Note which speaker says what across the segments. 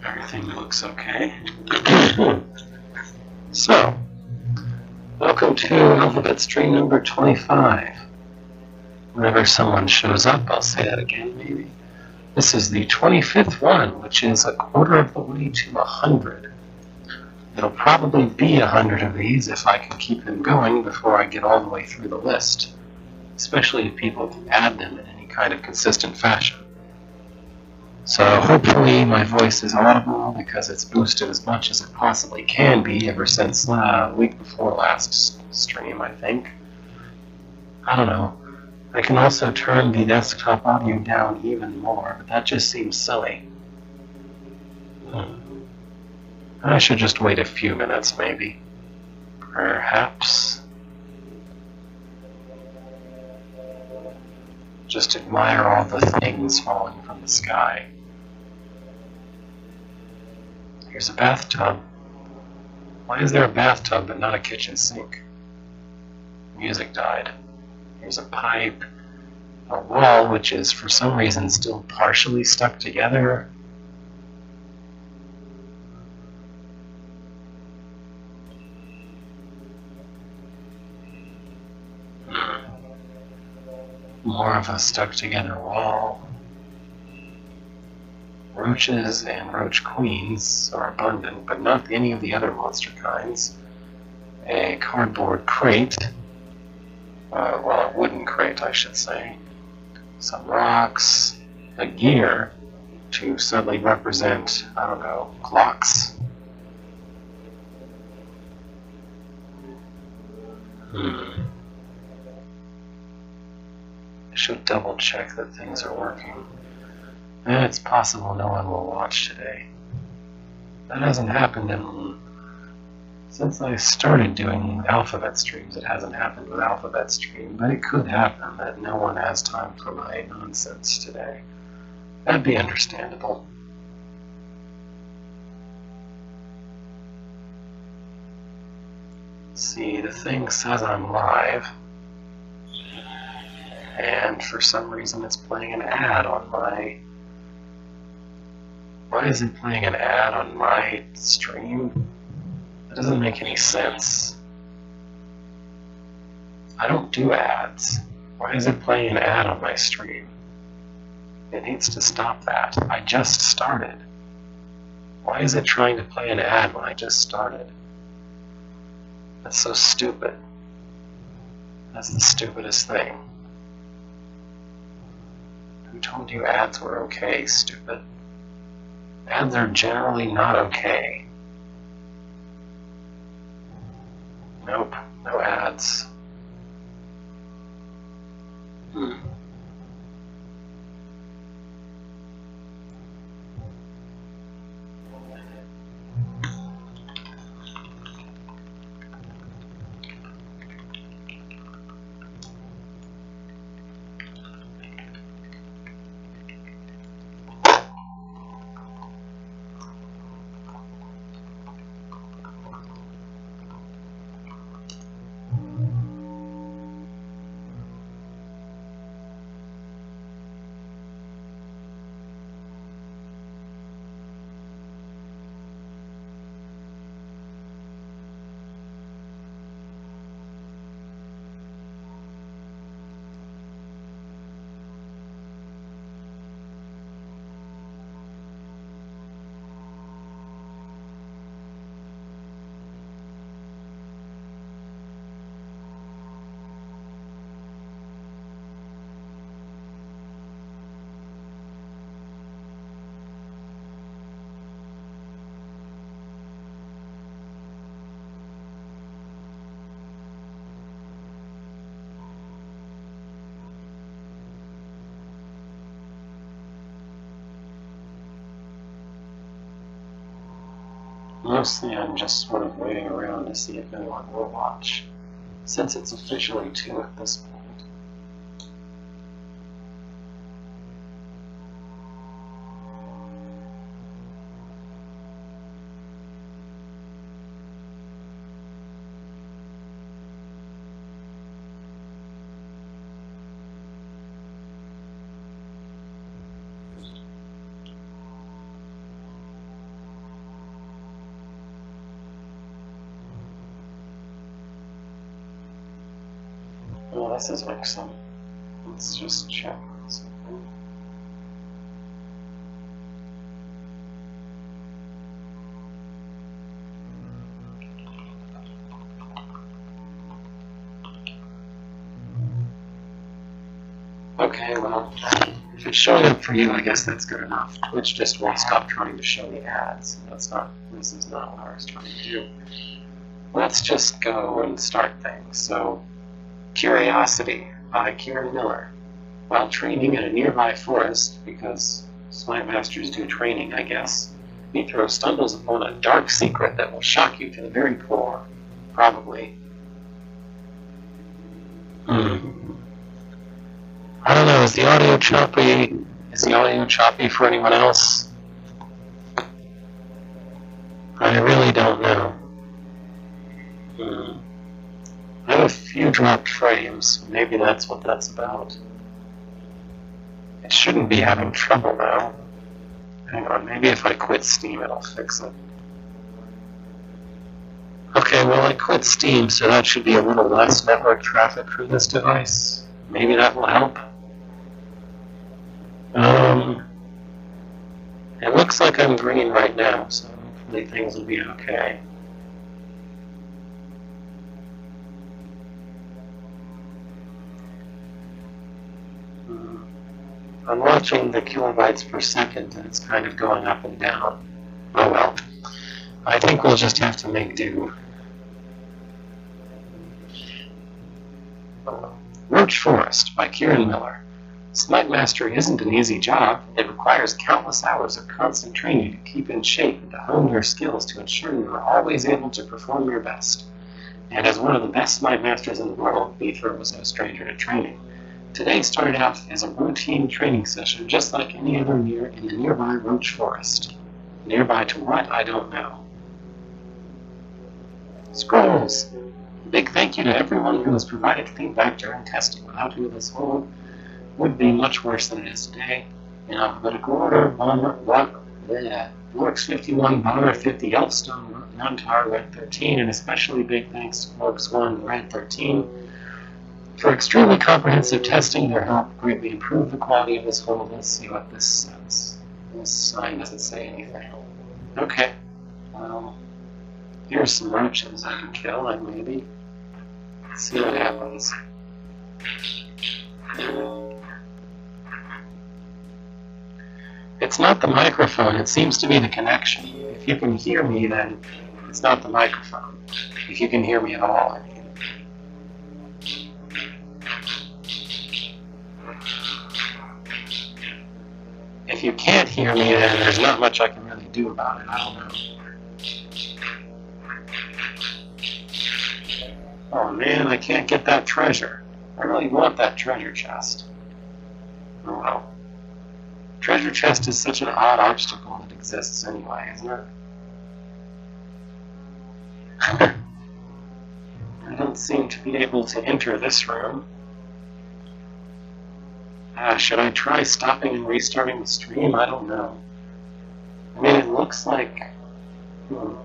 Speaker 1: Everything looks okay. So, welcome to alphabet stream number 25. Whenever someone shows up, I'll say that again maybe. This is the 25th one, which is a quarter of the way to 100. It'll probably be 100 of these if I can keep them going before I get all the way through the list, especially if people can add them in any kind of consistent fashion. So hopefully my voice is audible because it's boosted as much as it possibly can be ever since the week before last stream, I think. I don't know. I can also turn the desktop audio down even more, but that just seems silly. I should just wait a few minutes, maybe. Perhaps. Just admire all the things falling from the sky. Here's a bathtub. Why is there a bathtub but not a kitchen sink? Music died. Here's a pipe. A wall which is for some reason still partially stuck together. More of a stuck together wall. Roaches and roach queens are abundant, but not any of the other monster kinds. A cardboard crate, well, a wooden crate, I should say. Some rocks, a gear to subtly represent, I don't know, clocks. I should double check that things are working. And it's possible no one will watch today. That hasn't happened since I started doing alphabet streams. It hasn't happened with alphabet stream, but it could happen that no one has time for my nonsense today. That'd be understandable. Let's see, the thing says I'm live, and for some reason it's playing an ad on my... Why is it playing an ad on my stream? That doesn't make any sense. I don't do ads. Why is it playing an ad on my stream? It needs to stop that. I just started. Why is it trying to play an ad when I just started? That's so stupid. That's the stupidest thing. Who told you ads were okay, stupid? Ads are generally not okay. Nope, no ads. Mostly I'm just sort of waiting around to see if anyone will watch, since it's officially 2 at this point. this is awesome. Let's just check something. Okay, well, if it's showing up for you, I guess that's good enough. Twitch just won't stop trying to show me ads. This is not what I was trying to do. Let's just go and start things. So, Curiosity by Kieran Miller. While training in a nearby forest, because Smite Masters do training, I guess, Mithra stumbles upon a dark secret that will shock you to the very core. Probably. I don't know, is the audio choppy? Is the audio choppy for anyone else? I really don't know. I have a few dropped frames. Maybe that's what that's about. It shouldn't be having trouble now. Hang on, maybe if I quit Steam it'll fix it. Okay, well I quit Steam, so that should be a little less network traffic for this device. Maybe that will help. It looks like I'm green right now, so hopefully things will be okay. I'm watching the kilobytes per second and it's kind of going up and down. Oh well. I think we'll just have to make do. Roach Forest by Kieran Miller. Smite Mastery isn't an easy job. It requires countless hours of constant training to keep in shape and to hone your skills to ensure you are always able to perform your best. And as one of the best Smite Masters in the world, Mithra was no stranger to training. Today started out as a routine training session just like any other in the nearby Roach Forest. Nearby to what? I don't know. Scrolls! Big thank you to everyone who has provided feedback during testing. Without whom this whole would be much worse than it is today. In alphabetical order, Lorx 51, Bomber 50, Elfstone, Nuntar, Red 13, and especially big thanks to Lorx 1, Red 13, for extremely comprehensive testing. Their help greatly improved the quality of this whole. Let's see what this says. This sign doesn't say anything. Okay, well, here's some roaches I can kill, and maybe let's see what happens. It's not the microphone, it seems to be the connection. If you can hear me, then it's not the microphone. If you can hear me at all, I mean. If you can't hear me, then there's not much I can really do about it. I don't know. Oh man, I can't get that treasure. I really want that treasure chest. Oh well. Treasure chest is such an odd obstacle that exists anyway, isn't it? I don't seem to be able to enter this room. Should I try stopping and restarting the stream? I don't know. I mean, it looks like... I'm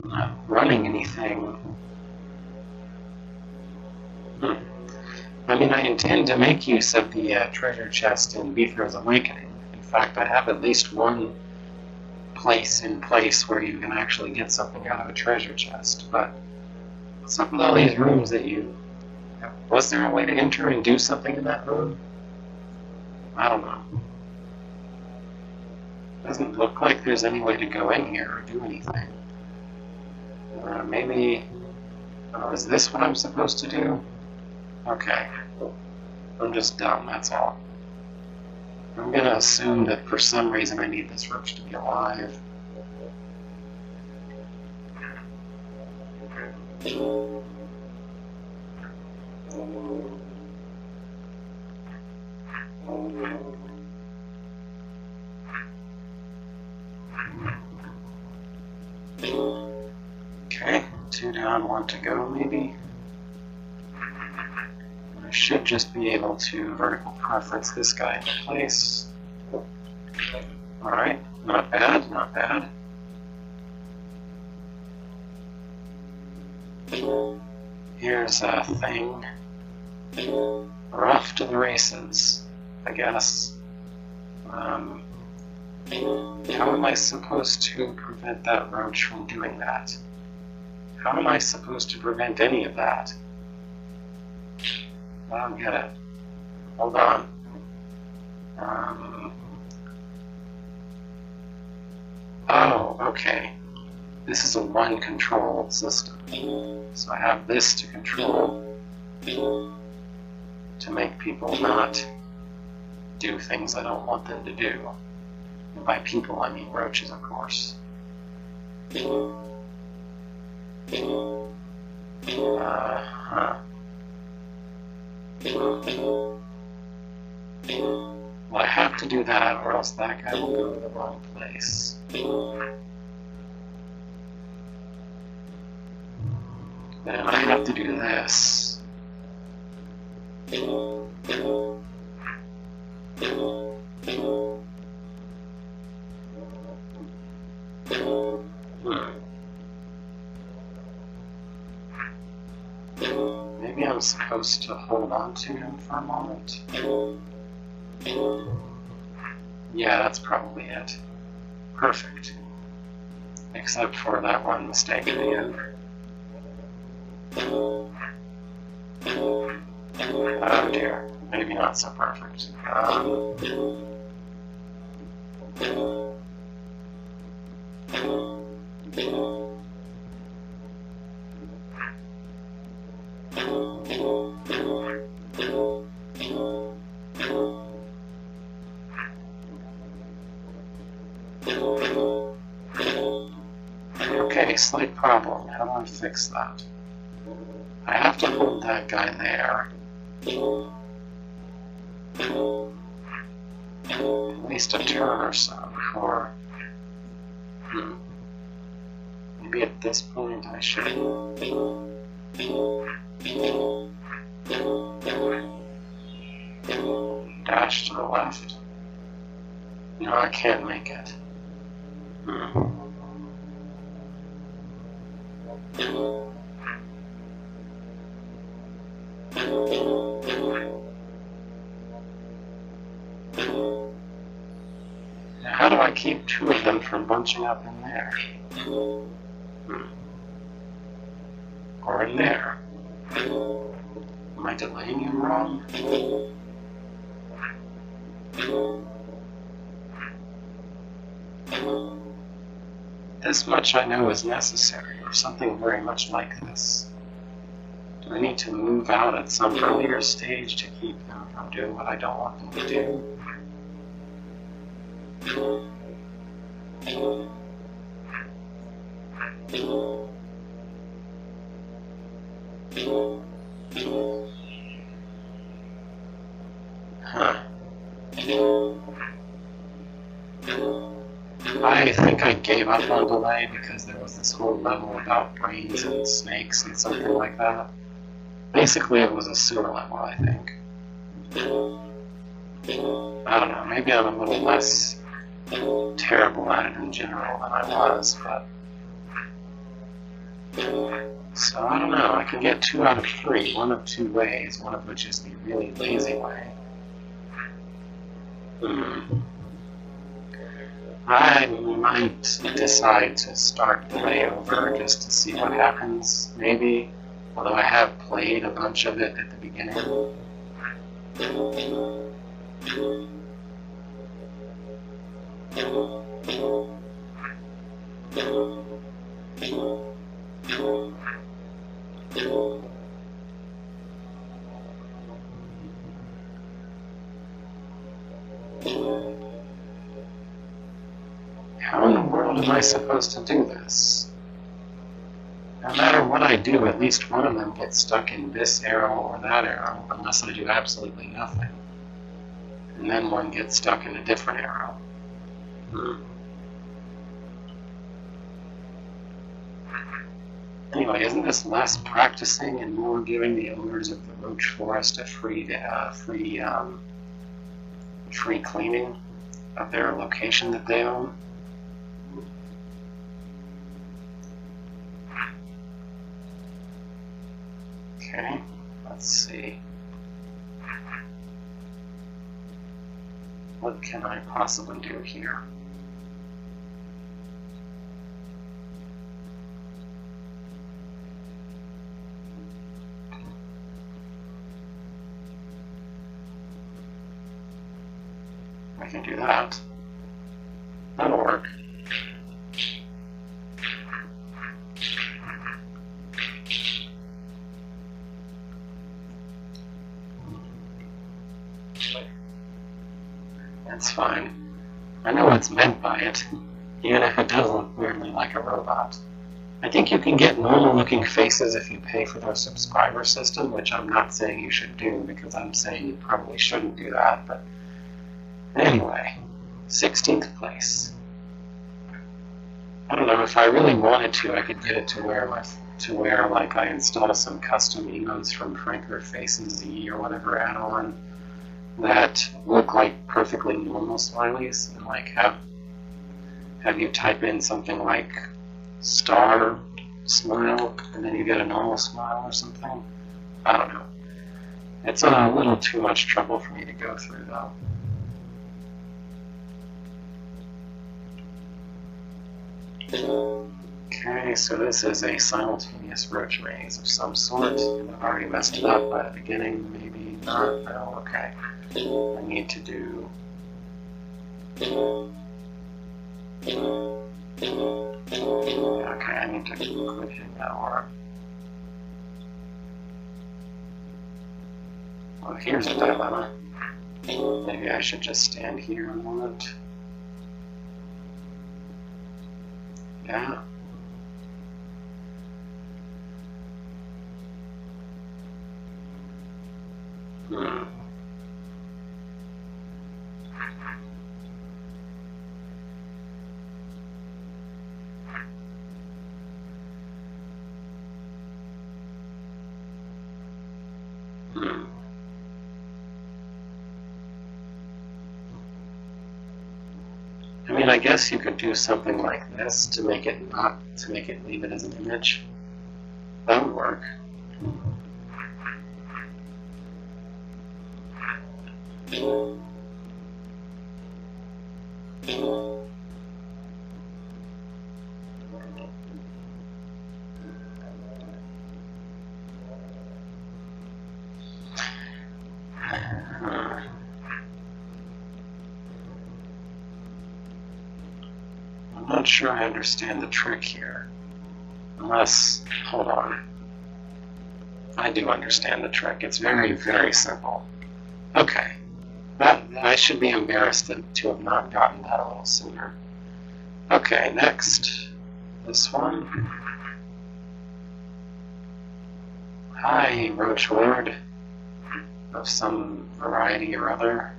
Speaker 1: not running anything. I mean, I intend to make use of the treasure chest in Mithra's Awakening. In fact, I have at least one place where you can actually get something out of a treasure chest, but what's up with all these rooms that you... Was there a way to enter and do something in that room? I don't know. Doesn't look like there's any way to go in here or do anything. Maybe... Oh, is this what I'm supposed to do? Okay. I'm just dumb, that's all. I'm gonna assume that for some reason I need this roach to be alive. Okay, 2 down, 1 to go maybe. I should just be able to vertical preference this guy into place. Alright, not bad, not bad. Here's a thing. We're off to the races, I guess. How am I supposed to prevent that roach from doing that? How am I supposed to prevent any of that? I don't get it. Hold on. Oh, okay. This is a one-control system. So I have this to control to make people not do things I don't want them to do. And by people, I mean roaches, of course. Well, I have to do that, or else that guy will go to the wrong place. Then I have to do this. Maybe I'm supposed to hold on to him for a moment. Yeah, that's probably it. Perfect. Except for that one mistake at the end. Oh dear, maybe not so perfect. Okay, slight problem. How do I fix that? I have to hold that guy there. At least a turn or so before... Maybe at this point I should... dash to the left. No, I can't make it. How do I keep two of them from bunching up in there? Or in there? Am I delaying you wrong? This much I know is necessary, or something very much like this. Do I need to move out at some earlier stage to keep them from doing what I don't want them to do? I think I gave up on delay because there was this whole level about brains and snakes and something like that. Basically, it was a sewer level, I think. I don't know, maybe I'm a little less terrible at it in general than I was, but... So, I don't know, I can get 2 out of 3, one of 2 ways, one of which is the really lazy way. I might decide to start delay over just to see what happens, maybe. Although I have played a bunch of it at the beginning. How in the world am I supposed to do this? No matter what I do, at least one of them gets stuck in this arrow or that arrow, unless I do absolutely nothing. And then one gets stuck in a different arrow. Anyway, isn't this less practicing and more giving the owners of the Roach Forest a free cleaning of their location that they own? Okay, let's see. What can I possibly do here? I can do that. That'll work. That's fine. I know what's meant by it, even if it does look weirdly like a robot. I think you can get normal looking faces if you pay for their subscriber system, which I'm not saying you should do because I'm saying you probably shouldn't do that, but anyway, 16th place. I don't know, if I really wanted to, I could get it to where like I install some custom emotes from Franker Faces E or whatever add-on that look like perfectly normal smileys, and like have you type in something like star smile and then you get a normal smile or something. I don't know. It's a little too much trouble for me to go through though. Okay, so this is a simultaneous roach maze of some sort. I've already messed it up by the beginning, maybe not. No, okay. I need to do... Okay, I need to quit hitting that orb. Well, here's a dilemma. Maybe I should just stand here a moment. Yeah. Hmm. I mean, I guess you could do something like this to make it leave it as an image. That would work. I'm not sure I understand the trick here. Unless, hold on. I do understand the trick. It's very, very simple. Okay. I should be embarrassed to have not gotten that a little sooner. Okay, next. This one. Hi, Roach Lord. Of some variety or other.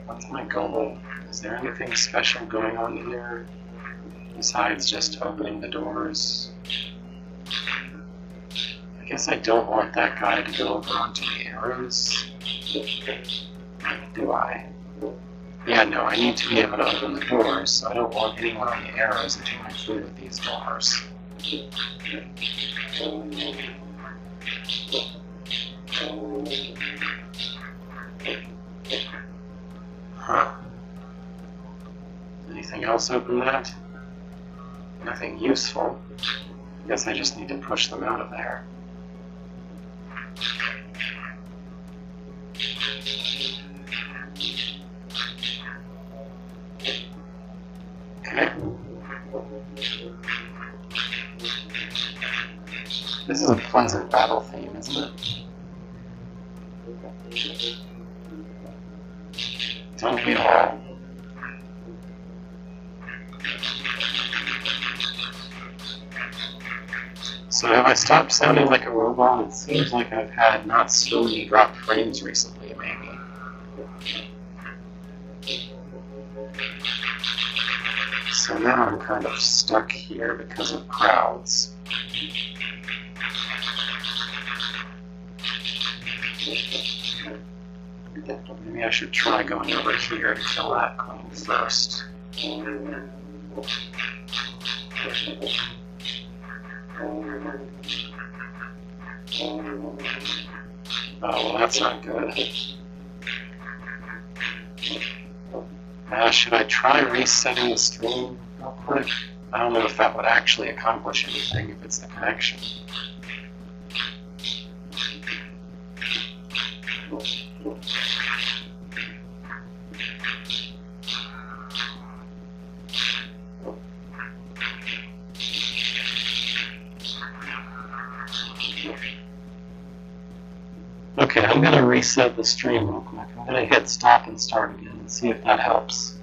Speaker 1: What's my goal? Is there anything special going on here besides just opening the doors? I guess I don't want that guy to go over onto the arrows. Do I? Yeah, no, I need to be able to open the doors, so I don't want anyone on the arrows until I'm through with these doors. Huh. Anything else open that? Nothing useful. I guess I just need to push them out of there. Okay. This is a pleasant battle theme, isn't it? Don't we all? So have I stopped sounding like a robot? It seems like I've had not so many dropped frames recently, maybe. So now I'm kind of stuck here because of crowds. Maybe I should try going over here to kill that queen first. Oh, well, that's not good. Should I try resetting the stream real quick? I don't know if that would actually accomplish anything if it's the connection. Okay, I'm going to reset the stream real quick. I'm going to hit stop and start again and see if that helps.